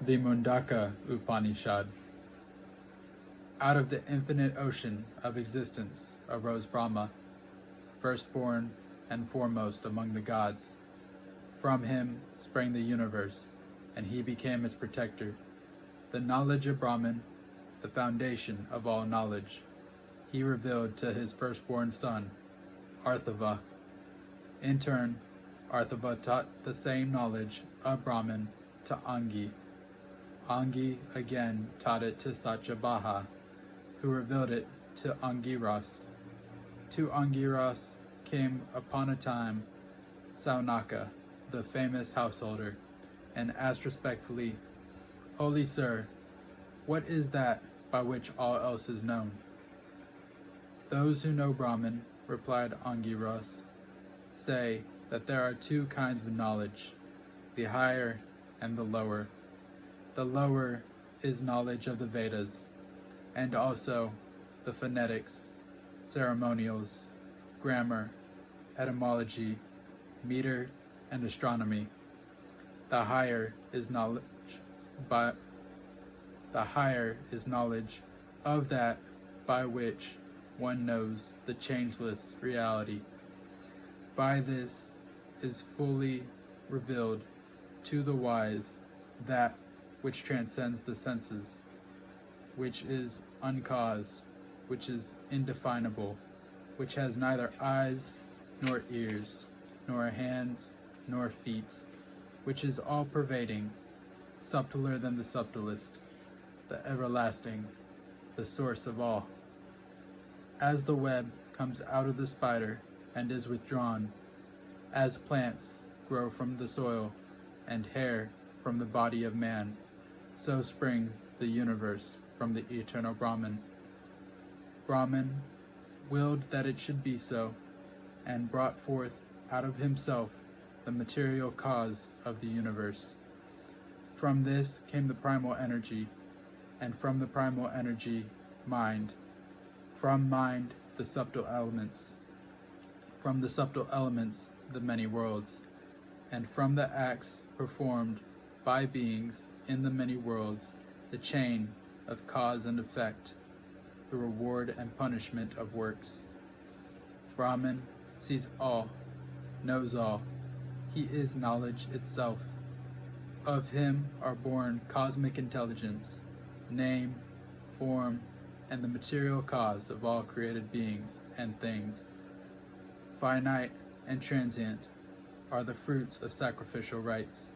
The Mundaka Upanishad. Out of the infinite ocean of existence arose Brahma, firstborn and foremost among the gods. From him sprang the universe, and he became its protector. The knowledge of Brahman, the foundation of all knowledge, he revealed to his firstborn son, Arthava. In turn, Arthava taught the same knowledge of Brahman to Angi. Angi again taught it to Satyabhaha, who revealed it to Angiras. To Angiras came upon a time Saunaka, the famous householder, and asked respectfully, "Holy Sir, what is that by which all else is known?" "Those who know Brahman," replied Angiras, "say that there are two kinds of knowledge, the higher and the lower. The lower is knowledge of the Vedas, and also the phonetics, ceremonials, grammar, etymology, meter, and astronomy. The higher is knowledge of that by which one knows the changeless reality. By this is fully revealed to the wise that which transcends the senses, which is uncaused, which is indefinable, which has neither eyes nor ears, nor hands nor feet, which is all-pervading, subtler than the subtlest, the everlasting, the source of all. As the web comes out of the spider and is withdrawn, as plants grow from the soil and hair from the body of man, so springs the universe from the eternal Brahman. Brahman willed that it should be so, and brought forth out of himself the material cause of the universe. From this came the primal energy, and from the primal energy, mind. From mind, the subtle elements. From the subtle elements, the many worlds. And from the acts performed by beings in the many worlds, the chain of cause and effect, the reward and punishment of works. Brahman sees all, knows all. He is knowledge itself. Of him are born cosmic intelligence, name, form, and the material cause of all created beings and things. Finite and transient are the fruits of sacrificial rites,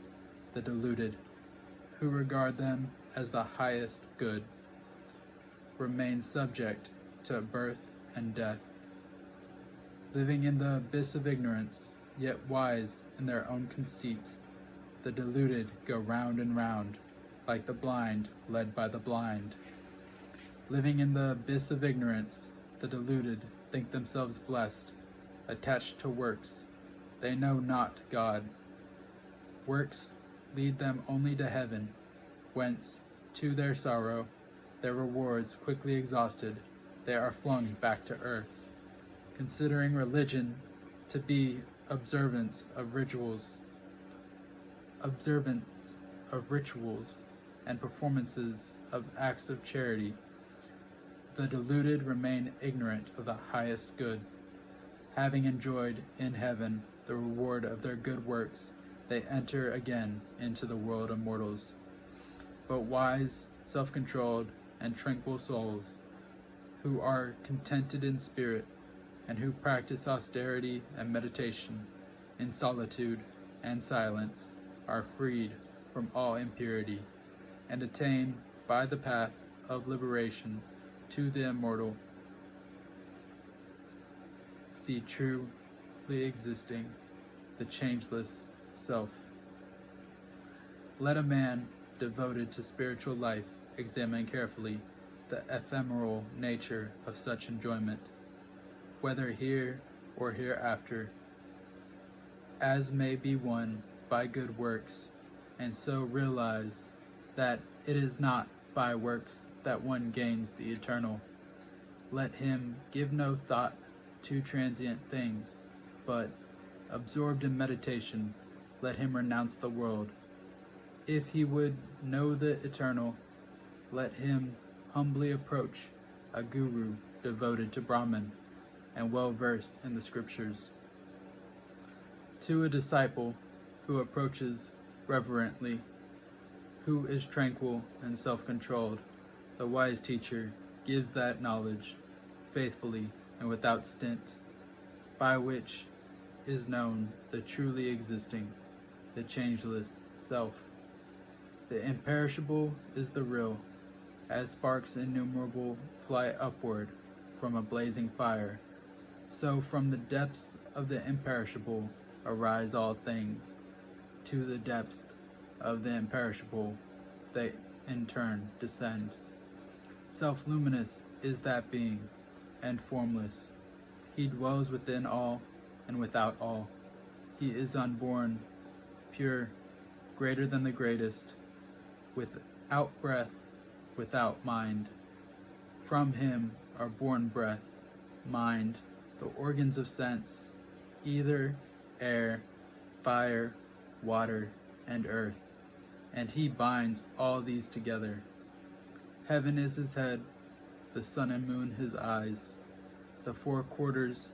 the deluded, who regard them as the highest good, remain subject to birth and death. Living in the abyss of ignorance, yet wise in their own conceit, the deluded go round and round, like the blind led by the blind. Living in the abyss of ignorance, the deluded think themselves blessed, attached to works. They know not God. Works lead them only to heaven, whence, to their sorrow, their rewards quickly exhausted, they are flung back to earth. Considering religion to be observance of rituals and performances of acts of charity, the deluded remain ignorant of the highest good. Having enjoyed in heaven the reward of their good works, they enter again into the world of mortals. But wise, self-controlled, and tranquil souls, who are contented in spirit, and who practice austerity and meditation in solitude and silence, are freed from all impurity, and attain by the path of liberation to the immortal, the truly existing, the changeless self. Let a man devoted to spiritual life examine carefully the ephemeral nature of such enjoyment, whether here or hereafter, as may be won by good works, and so realize that it is not by works that one gains the eternal. Let him give no thought to transient things, but, absorbed in meditation, let him renounce the world. If he would know the eternal, let him humbly approach a guru devoted to Brahman and well versed in the scriptures. To a disciple who approaches reverently, who is tranquil and self-controlled, the wise teacher gives that knowledge faithfully and without stint, by which is known the truly existing, the changeless self. The imperishable is the real, as sparks innumerable fly upward from a blazing fire, so from the depths of the imperishable arise all things. To the depths of the imperishable they in turn descend. Self-luminous is that being, and formless. He dwells within all and without all. He is unborn, pure, greater than the greatest, without breath, without mind. From him are born breath, mind, the organs of sense, ether, air, fire, water, and earth, and he binds all these together. Heaven is his head, the sun and moon his eyes, the four quarters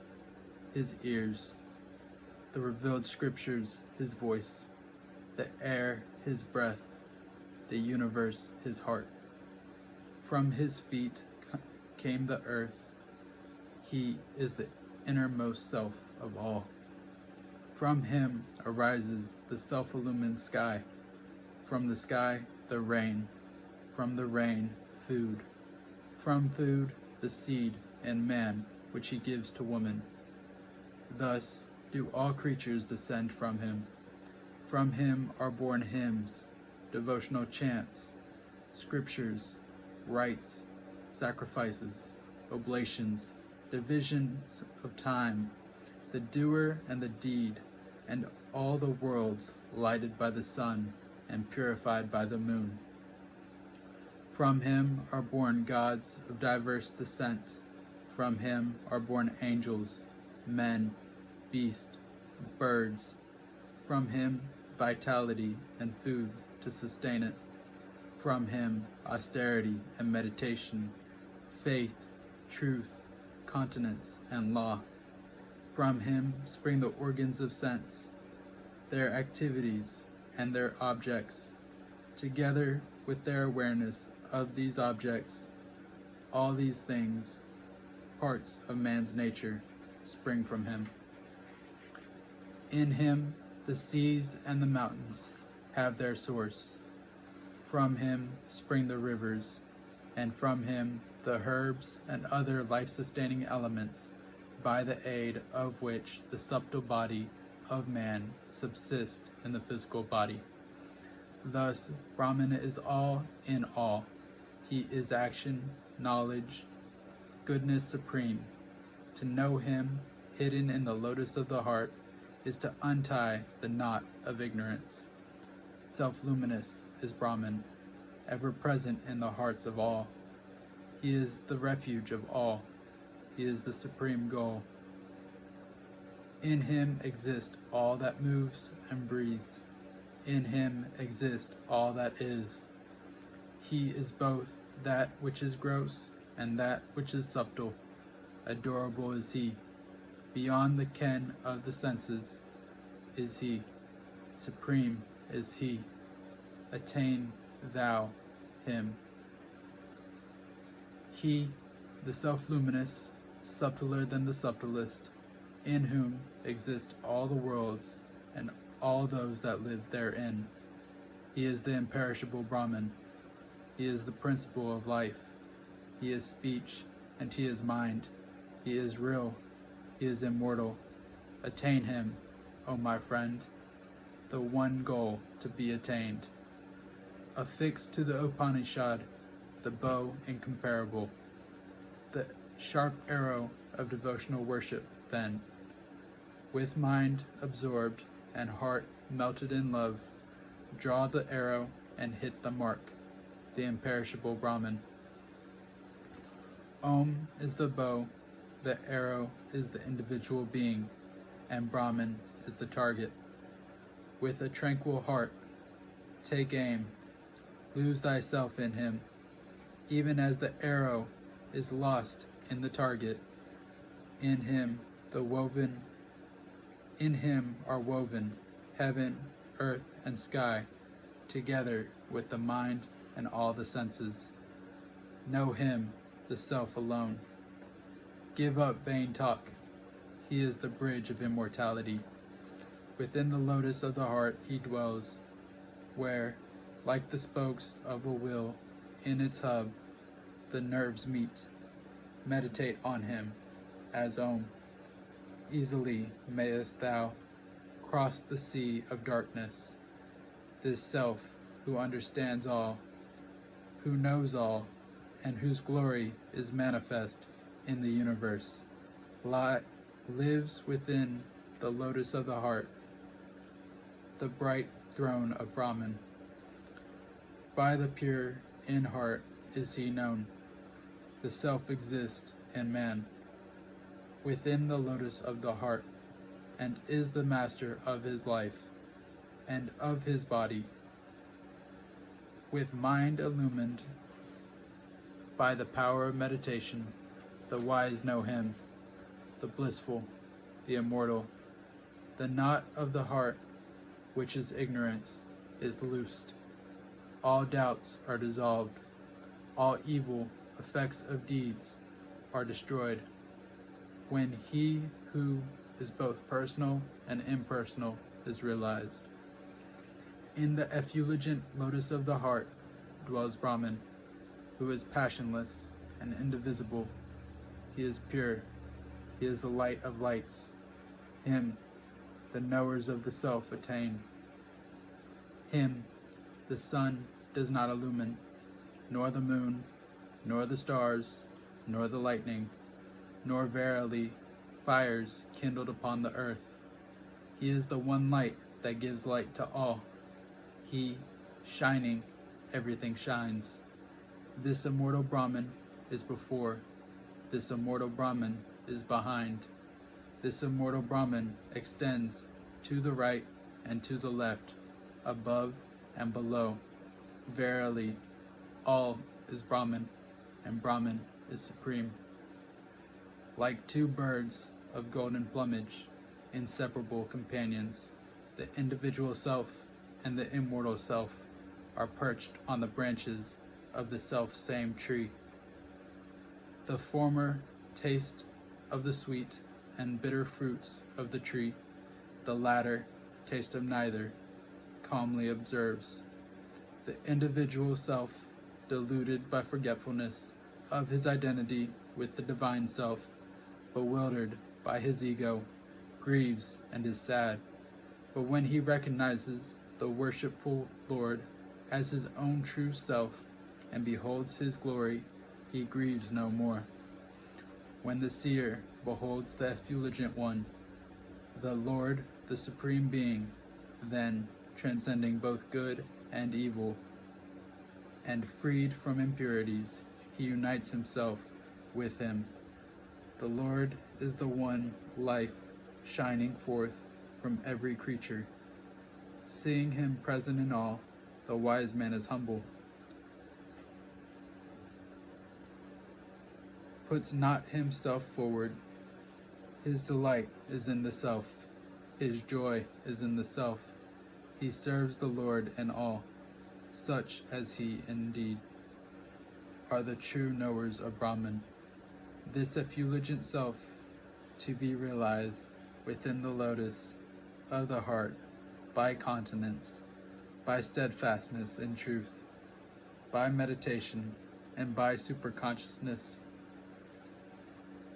his ears, the revealed scriptures his voice, the air his breath, the universe his heart. From his feet came the earth. He is the innermost self of all. From him arises the self-illumined sky. From the sky, the rain. From the rain, food. From food, the seed and man which he gives to woman. Thus do all creatures descend from him. From him are born hymns, devotional chants, scriptures, rites, sacrifices, oblations, divisions of time, the doer and the deed, and all the worlds lighted by the sun and purified by the moon. From him are born gods of diverse descent. From him are born angels, men, beasts, birds. From him vitality and food to sustain it. From him austerity and meditation, faith, truth, continence, and law. From him spring the organs of sense, their activities and their objects, together with their awareness of these objects. All these things, parts of man's nature, spring from him. In him the seas and the mountains have their source. From him spring the rivers, and from him the herbs and other life-sustaining elements, by the aid of which the subtle body of man subsists in the physical body. Thus, Brahman is all in all. He is action, knowledge, goodness supreme. To know him, hidden in the lotus of the heart, is to untie the knot of ignorance. Self-luminous is Brahman, ever present in the hearts of all. He is the refuge of all. He is the supreme goal. In him exists all that moves and breathes. In him exists all that is. He is both that which is gross and that which is subtle. Adorable is he. Beyond the ken of the senses is he. Supreme is he. Attain thou him. He, the self-luminous, subtler than the subtlest, in whom exist all the worlds and all those that live therein. He is the imperishable Brahman. He is the principle of life. He is speech, and he is mind. He is real. He is immortal. Attain him, O my friend, the one goal to be attained. Affixed to the Upanishad, the bow incomparable, the sharp arrow of devotional worship, then, with mind absorbed and heart melted in love, draw the arrow and hit the mark, the imperishable Brahman. Om is the bow, the arrow is the individual being, and Brahman is the target. With a tranquil heart, Take aim, lose thyself in him, even as the arrow is lost in the target. In him are woven heaven, earth, and sky, together with the mind and all the senses. Know him, the self alone. Give up vain talk. He is the bridge of immortality. Within the lotus of the heart he dwells, where, like the spokes of a wheel in its hub, the nerves meet. Meditate on him as Om. Easily mayest thou cross the sea of darkness. This self who understands all, who knows all, and whose glory is manifest in the universe, lives within the lotus of the heart, the bright throne of Brahman. By the pure in heart is he known. The self exists in man, within the lotus of the heart, and is the master of his life and of his body. With mind illumined by the power of meditation, the wise know him, the blissful, the immortal. The knot of the heart, which is ignorance, is loosed. All doubts are dissolved. All evil effects of deeds are destroyed. When he who is both personal and impersonal is realized. In the effulgent lotus of the heart dwells Brahman, who is passionless and indivisible. He is pure. He is the light of lights. Him the knowers of the self attain. Him the sun does not illumine, nor the moon, nor the stars, nor the lightning, nor verily fires kindled upon the earth. He is the one light that gives light to all. He, shining, everything shines. This immortal Brahman is before. This immortal Brahman is behind. This immortal Brahman extends to the right and to the left, above and below. Verily, all is Brahman, and Brahman is supreme. Like two birds of golden plumage, inseparable companions, the individual self and the immortal self are perched on the branches of the self-same tree. The former taste of the sweet and bitter fruits of the tree, the latter taste of neither, calmly observes. The individual self, deluded by forgetfulness of his identity with the divine self, bewildered by his ego, grieves and is sad. But when he recognizes the worshipful Lord as his own true self and beholds his glory, he grieves no more. When the seer beholds the effulgent one, the Lord, the Supreme Being, then, transcending both good and evil, and freed from impurities, he unites himself with him. The Lord is the one life shining forth from every creature. Seeing him present in all, the wise man is humble. Puts not himself forward. His delight is in the self. His joy is in the self. He serves the Lord in all. Such as he indeed are the true knowers of Brahman. This effulgent self to be realized within the lotus of the heart by continence, by steadfastness in truth, by meditation, and by superconsciousness,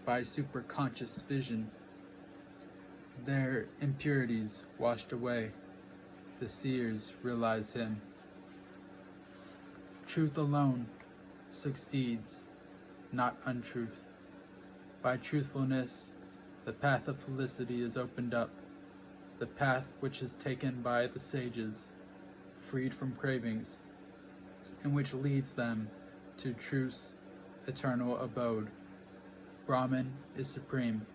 by superconscious vision. Their impurities washed away, the seers realize him. Truth alone succeeds, not untruth. By truthfulness, the path of felicity is opened up, the path which is taken by the sages, freed from cravings, and which leads them to truth's eternal abode. Brahman is supreme.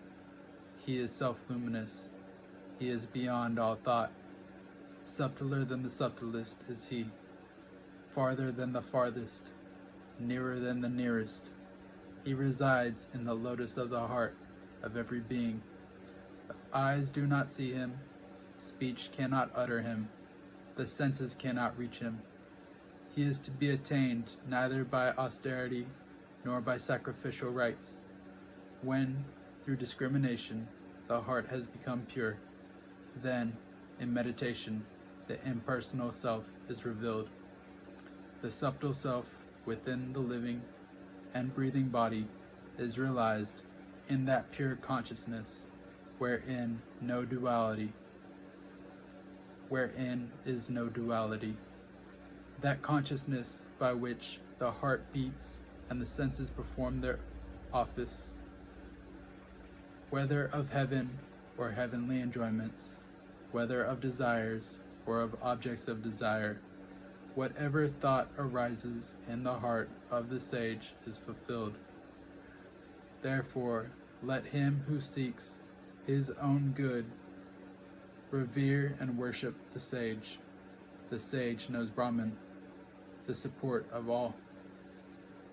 He is self-luminous. He is beyond all thought. Subtler than the subtlest is he, farther than the farthest, nearer than the nearest. He resides in the lotus of the heart of every being. But eyes do not see him, speech cannot utter him, the senses cannot reach him. He is to be attained neither by austerity nor by sacrificial rites. When, through discrimination, the heart has become pure, then, in meditation, the impersonal self is revealed. The subtle self within the living and breathing body is realized in that pure consciousness wherein is no duality. That consciousness by which the heart beats and the senses perform their office, whether of heaven or heavenly enjoyments, whether of desires or of objects of desire, whatever thought arises in the heart of the sage is fulfilled. Therefore, let him who seeks his own good revere and worship the sage. The sage knows Brahman, the support of all,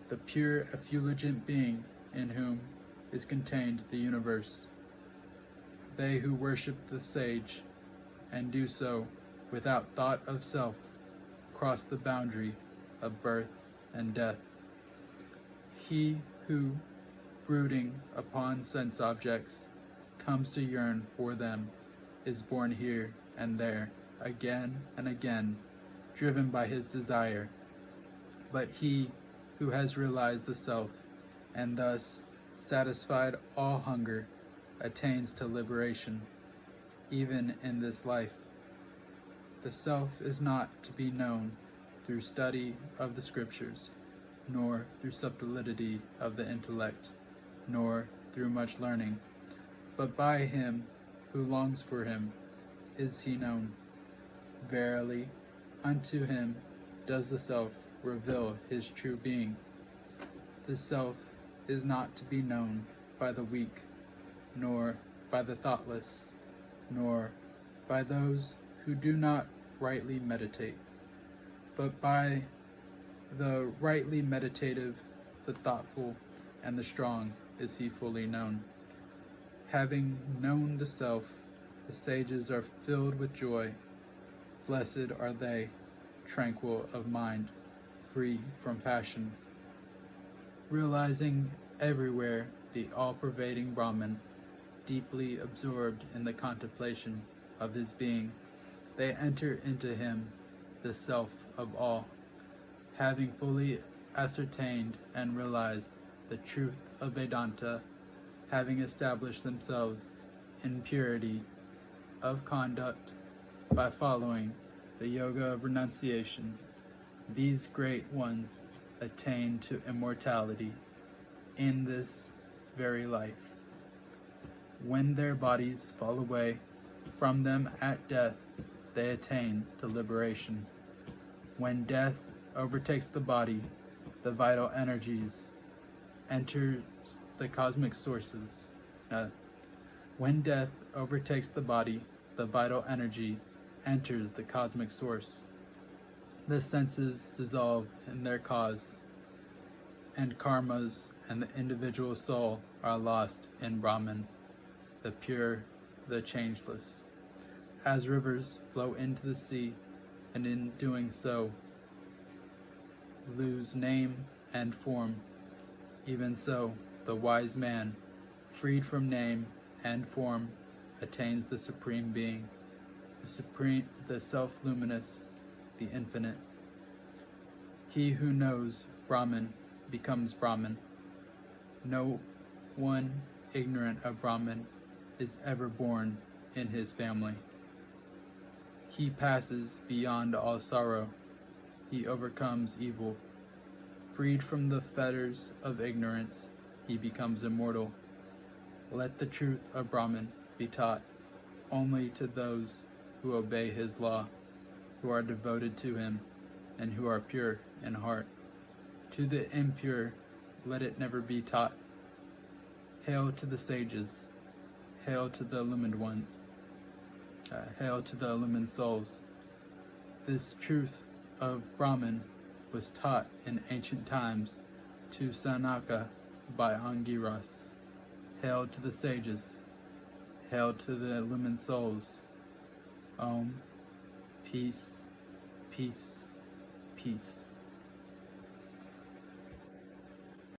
the pure effulgent being in whom is contained the universe. They who worship the sage and do so without thought of self cross the boundary of birth and death. He who, brooding upon sense objects, comes to yearn for them is born here and there, again and again, driven by his desire. But he who has realized the self, and thus satisfied all hunger, attains to liberation, even in this life. The self is not to be known through study of the scriptures, nor through subtlety of the intellect, nor through much learning, but by him who longs for him is he known. Verily, unto him does the self reveal his true being. The self is not to be known by the weak, nor by the thoughtless, nor by those who do not rightly meditate, but by the rightly meditative, the thoughtful, and the strong is he fully known. Having known the self, the sages are filled with joy. Blessed are they, tranquil of mind, free from passion. Realizing everywhere the all-pervading Brahman, deeply absorbed in the contemplation of his being, they enter into him, the self of all. Having fully ascertained and realized the truth of Vedanta, having established themselves in purity of conduct by following the yoga of renunciation, these great ones attain to immortality in this very life. When their bodies fall away from them at death, they attain to liberation. When death overtakes the body, the vital energies enter the cosmic sources. When death overtakes the body, the vital energy enters the cosmic source. The senses dissolve in their cause, and karmas and the individual soul are lost in Brahman, the pure, the changeless. As rivers flow into the sea, and in doing so lose name and form, even so the wise man, freed from name and form, attains the supreme being, the self-luminous, the infinite. He who knows Brahman becomes Brahman. No one ignorant of Brahman is ever born in his family. He passes beyond all sorrow. He overcomes evil. Freed from the fetters of ignorance, he becomes immortal. Let the truth of Brahman be taught only to those who obey his law, who are devoted to him, and who are pure in heart. To the impure, let it never be taught. Hail to the sages, hail to the illumined ones, hail to the illumined souls. This truth of Brahman was taught in ancient times to Sanaka by Angiras. Hail to the sages. Hail to the illumined souls. Om. Peace, peace, peace.